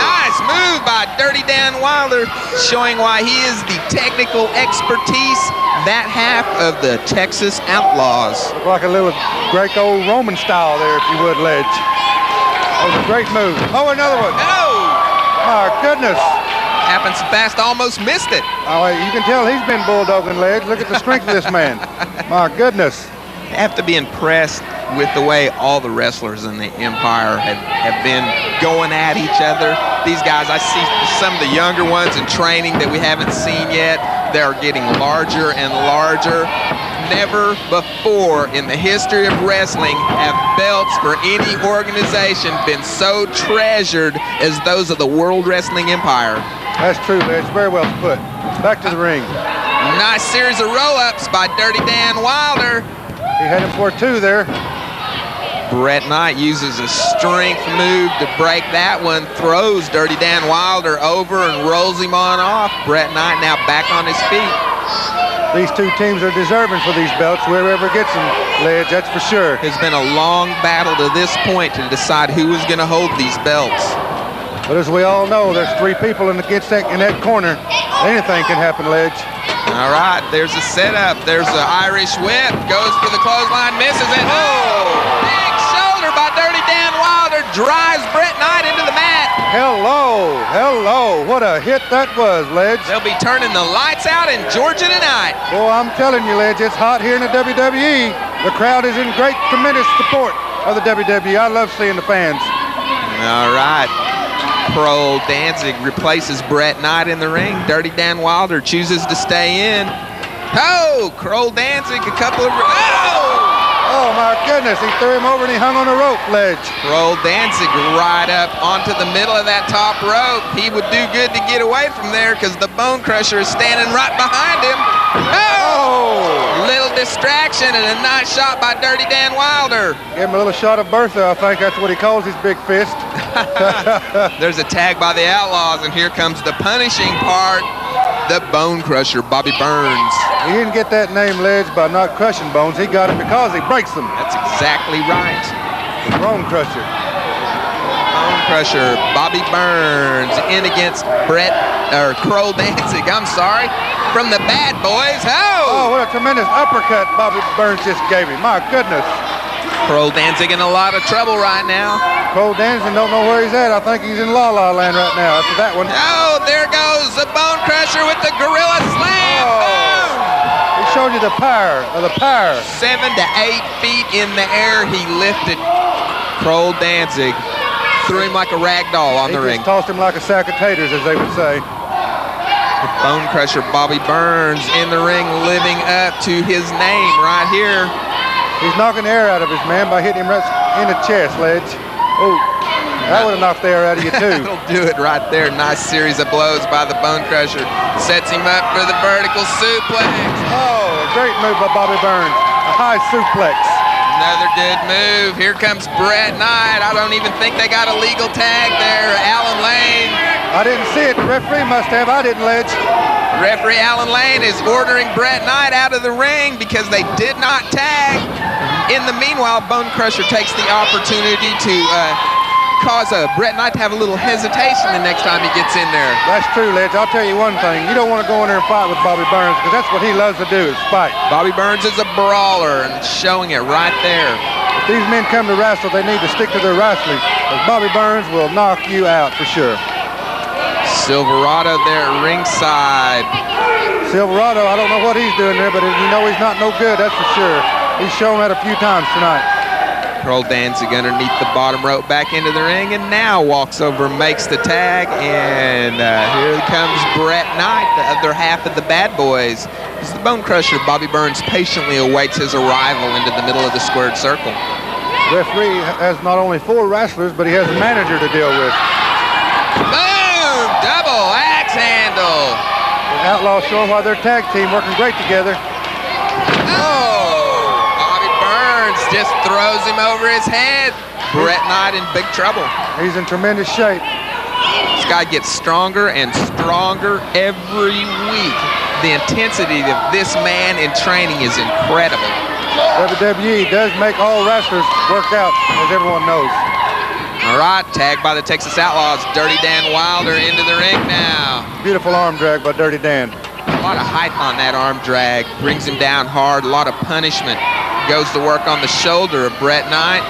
nice move by Dirty Dan Wilder, showing why he is the technical expertise, that half of the Texas Outlaws. Look like a little Greco-Roman style there, if you would, Ledge. That was a great move. Oh, another one. My goodness. Happened so fast, almost missed it. Oh, you can tell he's been bulldogging, Ledge. Look at the strength of this man. My goodness. I have to be impressed with the way all the wrestlers in the Empire have been going at each other. These guys, I see some of the younger ones in training that we haven't seen yet. They're getting larger and larger. Never before in the history of wrestling have belts for any organization been so treasured as those of the World Wrestling Empire. That's true, Ledge. Very well put. Back to the ring. Nice series of roll-ups by Dirty Dan Wilder. He had him for two there. Brett Knight uses a strength move to break that one, throws Dirty Dan Wilder over and rolls him on off. Brett Knight now back on his feet. These two teams are deserving for these belts, whoever gets them, Ledge, that's for sure. It's been a long battle to this point to decide who is going to hold these belts. But as we all know, there's three people in that corner. Anything can happen, Ledge. All right, there's a setup. There's an Irish whip. Goes for the clothesline, misses it. Oh! Big shoulder by Dirty Dan Wilder. Drives Brett Knight into the mat. Hello. What a hit that was, Ledge. They'll be turning the lights out in Georgia tonight. Boy, I'm telling you, Ledge, it's hot here in the WWE. The crowd is in great, tremendous support of the WWE. I love seeing the fans. All right. Kroll Danzig replaces Brett Knight in the ring. Dirty Dan Wilder chooses to stay in. Oh, Kroll Danzig, a couple of... Oh, my goodness, he threw him over and he hung on the rope, Ledge. Kroll Danzig right up onto the middle of that top rope. He would do good to get away from there because the Bone Crusher is standing right behind him. Oh! Little distraction and a nice shot by Dirty Dan Wilder. Gave him a little shot of Bertha, I think that's what he calls his big fist. There's a tag by the Outlaws, and here comes the punishing part. The Bone Crusher, Bobby Burns. He didn't get that name, Ledge, by not crushing bones. He got it because he breaks them. That's exactly right. The Bone Crusher. Bone Crusher, Bobby Burns in against Kroll Danzig, I'm sorry, from the Bad Boys. Oh, what a tremendous uppercut Bobby Burns just gave him. My goodness. Kroll Danzig in a lot of trouble right now. Kroll Danzig don't know where he's at. I think he's in La La Land right now after that one. Oh, there goes the Bone Crusher with the Gorilla Slam. Boom! He showed you the power of the power. 7 to 8 feet in the air he lifted Kroll Danzig. Threw him like a rag doll on the ring. He just tossed him like a sack of taters, as they would say. The Bone Crusher, Bobby Burns, in the ring, living up to his name right here. He's knocking the air out of his man by hitting him right in the chest, Ledge. Oh, that would have knocked the air out of you, too. That'll do it right there. Nice series of blows by the Bone Crusher. Sets him up for the vertical suplex. Oh, a great move by Bobby Burns. A high suplex. Another good move. Here comes Bret Knight. I don't even think they got a legal tag there. Alan Lane. I didn't see it. The referee must have. I didn't, Ledge. Referee Alan Lane is ordering Bret Knight out of the ring because they did not tag. In the meanwhile, Bone Crusher takes the opportunity to cause Bret Knight to have a little hesitation the next time he gets in there. That's true, Ledge. I'll tell you one thing. You don't want to go in there and fight with Bobby Burns because that's what he loves to do is fight. Bobby Burns is a brawler and showing it right there. If these men come to wrestle, they need to stick to their wrestling because Bobby Burns will knock you out for sure. Silverado there at ringside. Silverado, I don't know what he's doing there, but you know he's not no good, that's for sure. He's shown that a few times tonight. Pearl Danzig underneath the bottom rope back into the ring and now walks over and makes the tag. And here comes Bret Knight, the other half of the Bad Boys. As the Bone Crusher, Bobby Burns patiently awaits his arrival into the middle of the squared circle. The referee has not only 4 wrestlers, but he has a manager to deal with. Boom! Double axe handle. The Outlaws showing why their tag team working great together. Bobby Burns just throws him over his head. Bret Knight in big trouble. He's in tremendous shape. This guy gets stronger and stronger every week. The intensity of this man in training is incredible. WWE does make all wrestlers work out, as everyone knows. All right, tagged by the Texas Outlaws. Dirty Dan Wilder into the ring now. Beautiful arm drag by Dirty Dan. A lot of height on that arm drag. Brings him down hard. A lot of punishment. Goes to work on the shoulder of Bret Knight.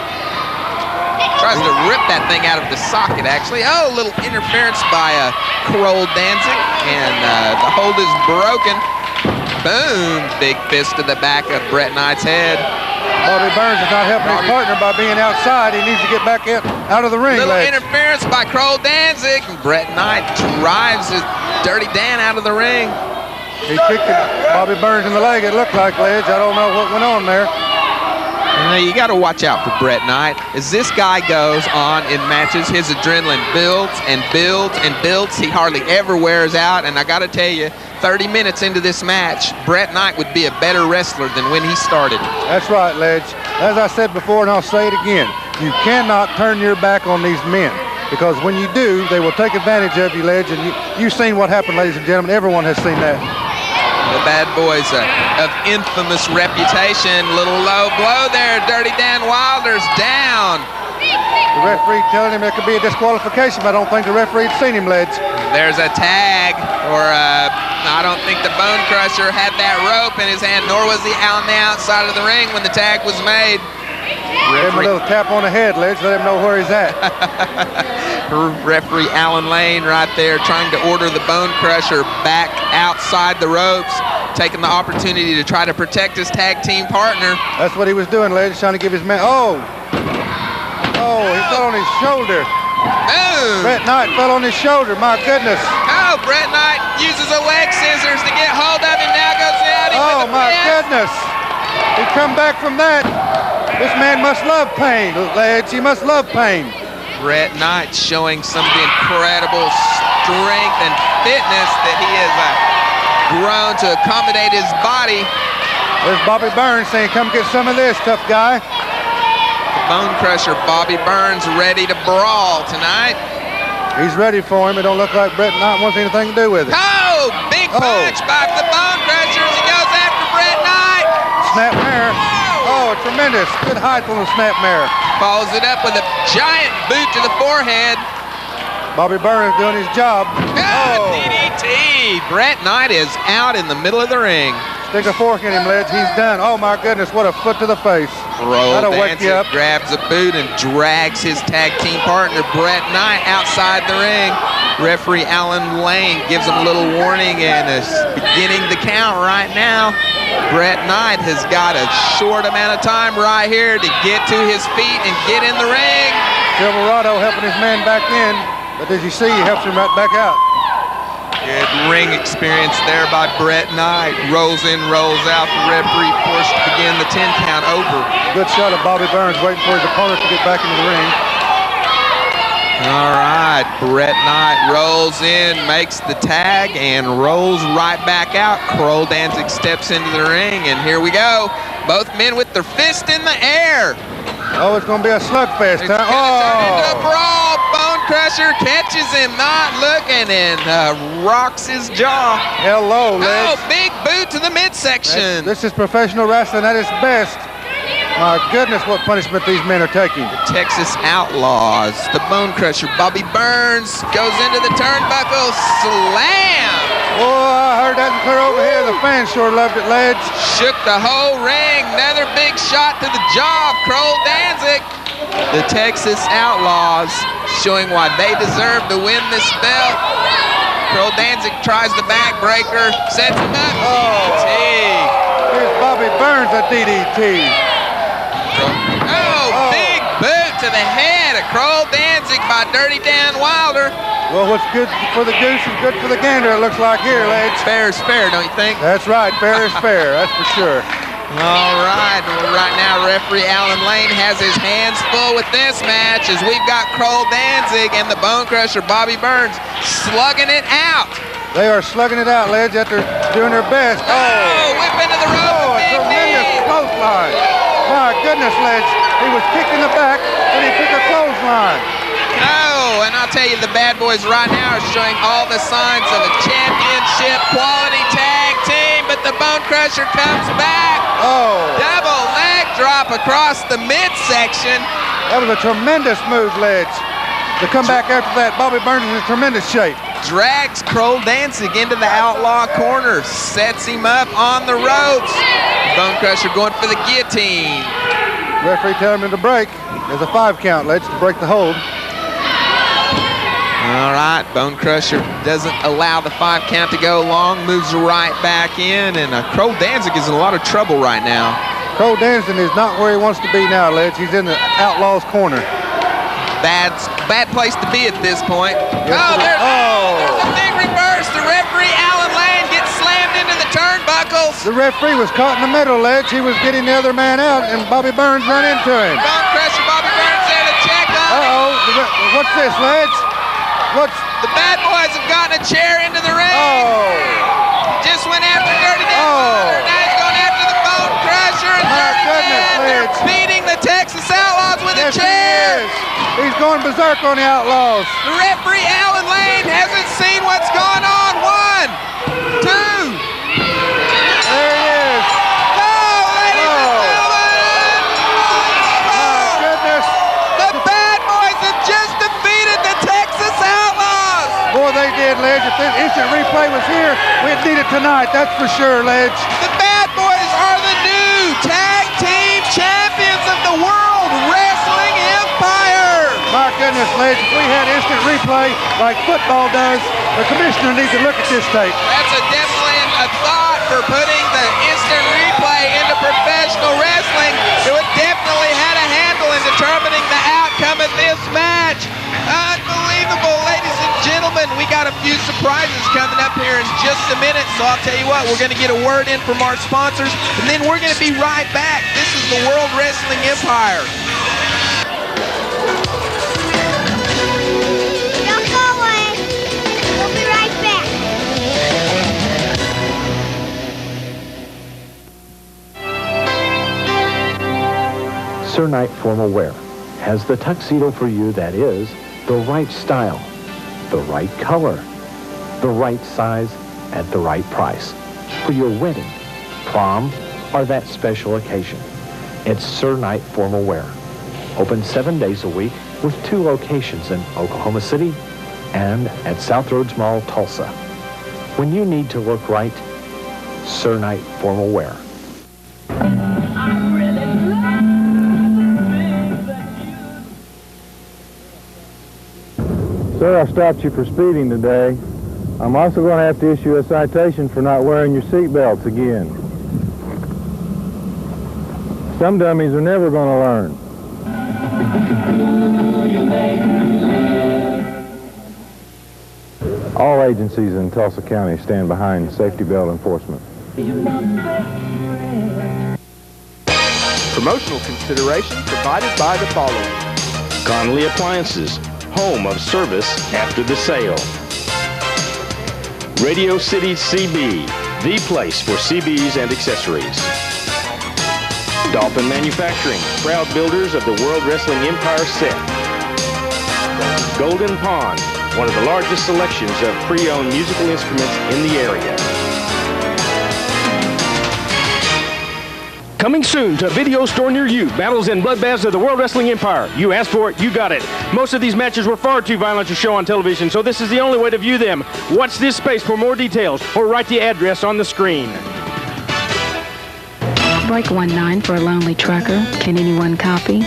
Tries to rip that thing out of the socket, actually. Oh, a little interference by Kroll Danzig. And the hold is broken. Boom. Big fist to the back of Bret Knight's head. Bobby Burns is not helping his partner by being outside. He needs to get back out of the ring. Little interference by Kroll Danzig. Bret Knight drives his Dirty Dan out of the ring. He kicked Bobby Burns in the leg, it looked like, Ledge. I don't know what went on there. You got to watch out for Bret Knight. As this guy goes on in matches, his adrenaline builds and builds and builds. He hardly ever wears out. And I got to tell you, 30 minutes into this match, Bret Knight would be a better wrestler than when he started. That's right, Ledge. As I said before, and I'll say it again, you cannot turn your back on these men. Because when you do, they will take advantage of you, Ledge. And you've seen what happened, ladies and gentlemen. Everyone has seen that. The Bad Boys of infamous reputation. Little low blow there. Dirty Dan Wilder's down. The referee telling him there could be a disqualification, but I don't think the referee's seen him, Ledge. There's a tag, or I don't think the Bone Crusher had that rope in his hand, nor was he on the outside of the ring when the tag was made. Give him a little tap on the head, Ledge. Let him know where he's at. Referee Alan Lane right there trying to order the Bone Crusher back outside the ropes, taking the opportunity to try to protect his tag team partner. That's what he was doing, Ledge, trying to give his man. Oh, he fell on his shoulder. Boom! Bret Knight fell on his shoulder, my goodness. Oh, Bret Knight uses a leg scissors to get hold of him. Now goes down. Oh, my goodness. He come back from that. This man must love pain, Ledge. He must love pain. Bret Knight showing some of the incredible strength and fitness that he has grown to accommodate his body. There's Bobby Burns saying, come get some of this, tough guy. The Bone Crusher, Bobby Burns, ready to brawl tonight. He's ready for him. It don't look like Bret Knight wants anything to do with it. Oh, big punch by the Bone Crusher as he goes after Bret Knight. Snapmare. Oh, tremendous. Good height on the snapmare. Follows it up with a giant boot to the forehead. Bobby Burns doing his job. Oh, DDT. Bret Knight is out in the middle of the ring. Stick a fork in him, Ledge. He's done. Oh, my goodness. What a foot to the face. That'll wake you up. Grabs a boot and drags his tag team partner, Bret Knight, outside the ring. Referee Alan Lane gives him a little warning and is beginning the count right now. Bret Knight has got a short amount of time right here to get to his feet and get in the ring. Silverado helping his man back in, but as you see, he helps him right back out. Good ring experience there by Brett Knight. Rolls in, rolls out. The referee forced to begin the 10 count over. Good shot of Bobby Burns waiting for his opponent to get back into the ring. All right, Brett Knight rolls in, makes the tag, and rolls right back out. Kroll Danzig steps into the ring, and here we go. Both men with their fist in the air. Oh, it's going to be a slugfest, huh? Turn into a brawl. Bone Crusher catches him not looking and rocks his jaw. Hello, Ledge. Oh, big boot to the midsection. This is professional wrestling at its best. My goodness, what punishment these men are taking. The Texas Outlaws, the Bone Crusher, Bobby Burns goes into the turnbuckle, slam. Oh, I heard that clear over here. The fans sure loved it, Ledge. Shook the whole ring. Another big shot to the jaw of Kroll Danzig. The Texas Outlaws showing why they deserve to win this belt. Kroll Danzig tries the backbreaker, sets him up. DDT. Here's Bobby Burns, a DDT. Oh, big boot to the head of Kroll Danzig by Dirty Dan Wilder. Well, what's good for the goose is good for the gander, it looks like here, Ledge. Fair is fair, don't you think? That's right, fair is fair, that's for sure. All right, well, right now referee Alan Lane has his hands full with this match as we've got Kroll Danzig and the Bone Crusher Bobby Burns slugging it out. They are slugging it out, Ledge, after doing their best. Oh, whip into the rope. Oh, a tremendous clothesline. My goodness, Ledge, he was kicked in the back and he took a clothesline. Oh, and I'll tell you, the bad boys right now are showing all the signs of a championship quality tag team, but the Bone Crusher comes back. Oh. Double leg drop across the midsection. That was a tremendous move, Ledge. To come back after that, Bobby Burns is in tremendous shape. Drags Kroll Danzig into the outlaw corner, sets him up on the ropes. Bone Crusher going for the guillotine. Referee telling him to break. There's a 5 count, Ledge, to break the hold. All right, Bone Crusher doesn't allow the 5 count to go long, moves right back in, and Kroll Danzig is in a lot of trouble right now. Kroll Danzig is not where he wants to be now, Ledge. He's in the Outlaws' corner. Bad place to be at this point. Yes, there's a big reverse. The referee, Alan Lane, gets slammed into the turnbuckles. The referee was caught in the middle, Ledge. He was getting the other man out, and Bobby Burns ran into him. Bone Crusher, Bobby Burns there to check on him. What's this, Ledge? The bad boys have gotten a chair into the ring. Oh. Just went after Dirty Dan Wilder. Now he's going after the Bone Crusher. And they're beating the Texas Outlaws with a chair. He's going berserk on the Outlaws. The referee, Alan Lane, hasn't seen what's going on. 1, 2. There he is. Oh, ladies and gentlemen. My goodness. The bad boys have just defeated the Texas Outlaws. Boy, they did, Ledge. If this instant replay was here, we'd need it tonight. That's for sure, Ledge. The bad boys are the new tag team champions of the World Wrestling Empire. My goodness, Ledge, if we had instant replay like football does, the commissioner needs to look at this tape. That's definitely a thought for putting the instant replay into professional wrestling. It would definitely had a handle in determining the outcome of this match. Unbelievable, ladies and gentlemen. We got a few surprises coming up here in just a minute, so I'll tell you what, we're going to get a word in from our sponsors, and then we're going to be right back. This is the World Wrestling Empire. Don't go away. We'll be right back. Sir Knight Formal Wear has the tuxedo for you that is the right style, the right color, the right size, at the right price for your wedding, prom, or that special occasion. It's Sir Knight Formal Wear. Open 7 days a week with 2 locations in Oklahoma City and at South Roads Mall, Tulsa. When you need to look right, Sir Knight Formal Wear. Sir, I stopped you for speeding today. I'm also going to have to issue a citation for not wearing your seatbelts again. Some dummies are never going to learn. All agencies in Tulsa County stand behind safety belt enforcement. Promotional consideration provided by the following. Conley Appliances, home of service after the sale. Radio City CB, the place for CBs and accessories. Dolphin Manufacturing, proud builders of the World Wrestling Empire set. Golden Pond, one of the largest selections of pre-owned musical instruments in the area. Coming soon to a video store near you, battles and bloodbaths of the World Wrestling Empire. You asked for it, you got it. Most of these matches were far too violent to show on television, so this is the only way to view them. Watch this space for more details, or write the address on the screen. Break 19 for a lonely trucker. Can anyone copy?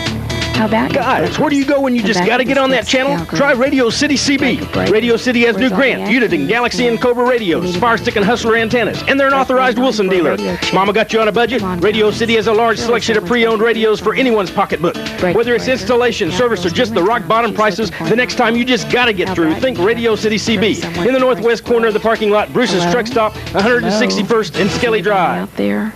How about Guys, where do you go when you just got to get on that channel? Try Radio City CB. Radio City has new Grant, Uniden, Galaxy, and Cobra radios, Fire Stick and Hustler antennas, and they're an authorized Wilson dealer. Mama got you on a budget? Radio City has a large selection of pre-owned radios for anyone's pocketbook. Whether it's installation, service, or just the rock bottom prices, the next time you just got to get through, think Radio City CB. In the northwest corner of the parking lot, Bruce's Truck Stop, 161st and Skelly Drive. Out there.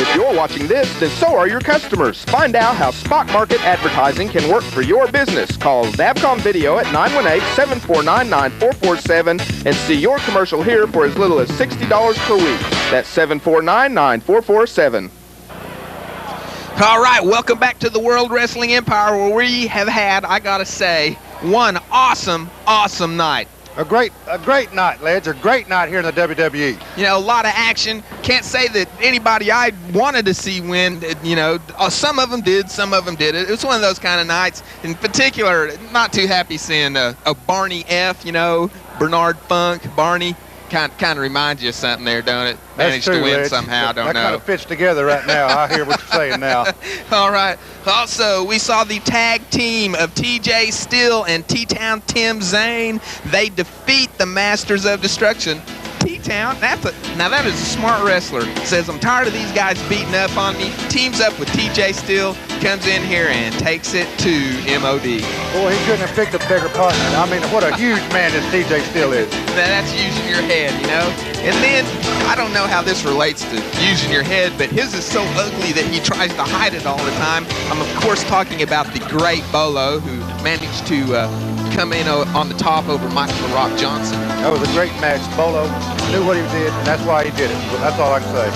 If you're watching this, then so are your customers. Find out how spot market advertising can work for your business. Call Navcom Video at 918-749-9447 and see your commercial here for as little as $60 per week. That's 749-9447. All right, welcome back to the World Wrestling Empire, where we have had, I gotta say, one awesome night. A great night, Ledge. A great night here in the WWE. You know, a lot of action. Can't say that anybody I wanted to see win, you know, some of them did, some of them did. It was one of those kind of nights. In particular, not too happy seeing a Barney F, you know, Bernard Funk, Barney. Kind of reminds you of something there, don't it? Managed to win Ledge. somehow, don't know. That kind of fits together right now. I hear what you're saying now. All right. Also, we saw the tag team of TJ Steele and T-Town Tim Zane. They defeat the Masters of Destruction. T-Town, now that is a smart wrestler. Says, I'm tired of these guys beating up on me. Teams up with TJ Steele, comes in here and takes it to MOD. Boy, he couldn't have picked a bigger partner. I mean, what a huge man this TJ Steele is. That's using your head, you know? And then, I don't know how this relates to using your head, but his is so ugly that he tries to hide it all the time. I'm, of course, talking about the great Bolo, who managed to come in on the top over Michael the Rock Johnson. That was a great match. Bolo knew what he did, and that's why he did it. That's all I can say.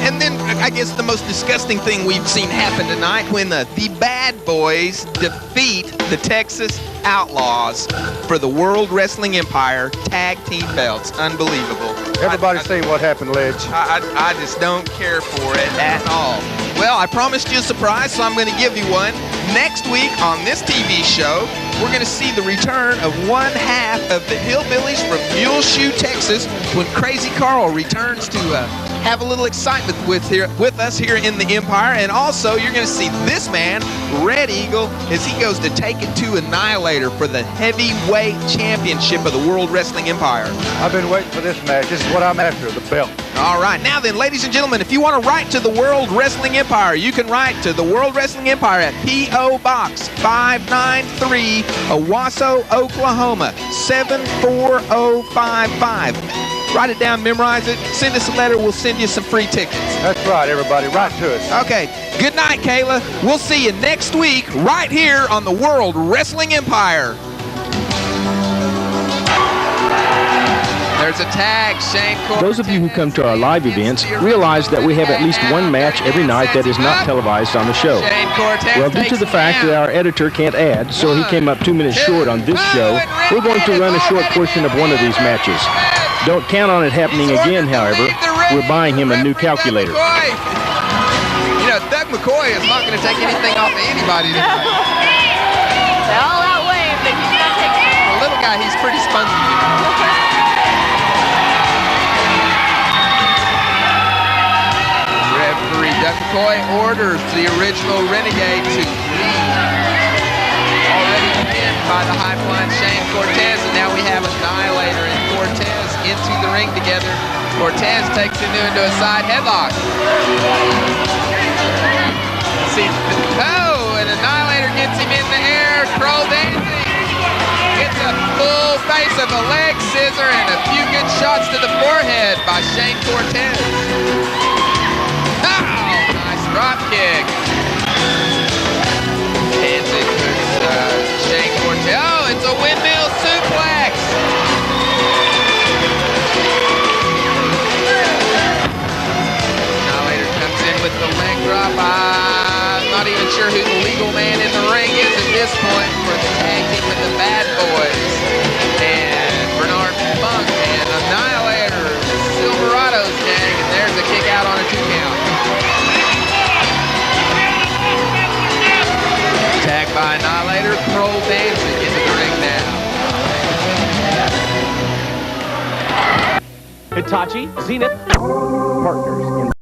And then I guess the most disgusting thing we've seen happen tonight, when the Bad Boys defeat the Texas Outlaws for the World Wrestling Empire tag team belts. Unbelievable. Everybody's seen what happened, Ledge. I just don't care for it at all. Well, I promised you a surprise, so I'm going to give you one. Next week on this TV show, we're going to see the return of one half of the Hillbillies from Muleshoe, Texas, when Crazy Carl returns to have a little excitement with us here in the Empire. And also, you're going to see this man, Red Eagle, as he goes to take it to Annihilator for the heavyweight championship of the World Wrestling Empire. I've been waiting for this match. This is what I'm after, the belt. All right. Now then, ladies and gentlemen, if you want to write to the World Wrestling Empire, you can write to the World Wrestling Empire at P.O. Box 593, Owasso, Oklahoma, 74055. Write it down, memorize it, send us a letter, we'll send you some free tickets. That's right, everybody. Write to us. Okay. Good night, Kayla. We'll see you next week right here on the World Wrestling Empire. There's a tag, Shane Cortez. Those of you who come to our live events realize that we have at least one match every night that is not televised on the show. Well, due to the fact that our editor can't add, so he came up 2 minutes short on this show, we're going to run a short portion of one of these matches. Don't count on it happening again, however. We're buying him a new calculator. You know, Doug McCoy is not going to take anything off of anybody tonight. They all outweigh him, but he's not taking it. The little guy, he's pretty spunky. Referee Doug McCoy orders the original Renegade to leave. Already pinned by the high-flying Shane Cortez, and now we have Annihilator and Cortez into the ring together. Cortez takes him into a side headlock. See, and Annihilator gets him in the air. Crow dancing. Gets a full face use of a leg scissor and a few good shots to the forehead by Shane Cortez. Oh, nice drop kick. Hands it to Shane Cortez. Oh, it's a windmill suplex. Annihilator comes in with the leg drop. I'm not even sure who the legal man in the ring is at this point for the tag team with the Bad Boys. And Bernard Funk and Annihilator, Silverado's tag, and there's a kick out on a 2 count. Tag by Annihilator, Pearl Danzig into the ring now. Hitachi, Zenith, partners in